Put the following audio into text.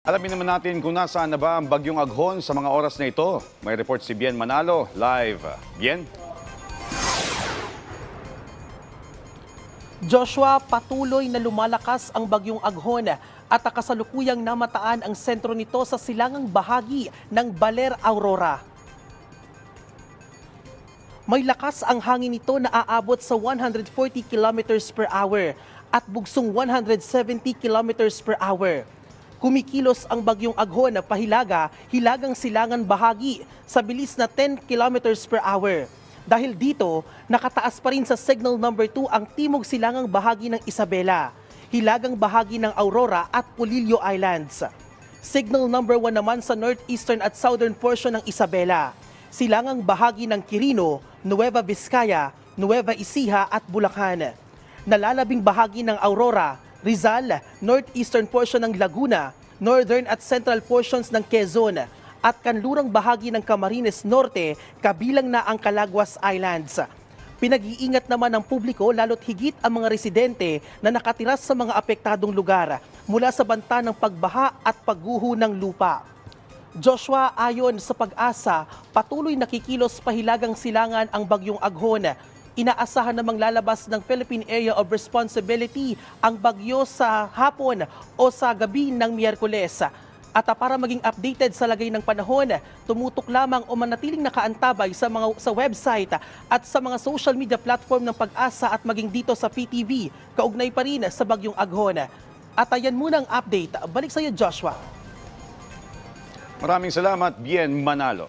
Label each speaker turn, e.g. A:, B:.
A: Alamin naman natin kung nasaan na ba ang bagyong Aghon sa mga oras na ito. May report si Bien Manalo, live. Bien?
B: Joshua, patuloy na lumalakas ang bagyong Aghon at kasalukuyang namataan ang sentro nito sa silangang bahagi ng Baler, Aurora. May lakas ang hangin nito na aabot sa 140 kilometers per hour at bugsong 170 kilometers per hour. Kumikilos ang bagyong Aghon na hilagang silangan bahagi sa bilis na 10 kilometers per hour. Dahil dito, nakataas pa rin sa signal number 2 ang timog silangang bahagi ng Isabela, hilagang bahagi ng Aurora at Polillo Islands. Signal number 1 naman sa northeastern at southern portion ng Isabela, silangang bahagi ng Quirino, Nueva Vizcaya, Nueva Ecija at Bulacan. Nalalabing bahagi ng Aurora, Rizal, northeastern portion ng Laguna, northern at central portions ng Quezon, at kanlurang bahagi ng Camarines Norte, kabilang na ang Calaguas Islands. Pinag-iingat naman ng publiko lalo't higit ang mga residente na nakatira sa mga apektadong lugar mula sa banta ng pagbaha at pagguho ng lupa. Joshua, ayon sa Pag-asa, patuloy nakikilos pahilagang silangan ang bagyong Aghon. Inaasahan namang lalabas ng Philippine Area of Responsibility ang bagyo sa hapon o sa gabi ng Miyerkules. At para maging updated sa lagay ng panahon, tumutok lamang o manatiling nakaantabay sa website at sa mga social media platform ng Pag-asa at maging dito sa PTV, kaugnay pa rin sa bagyong Aghon. At ayan muna ang update. Balik sa iyo, Joshua.
A: Maraming salamat, Bien Manalo.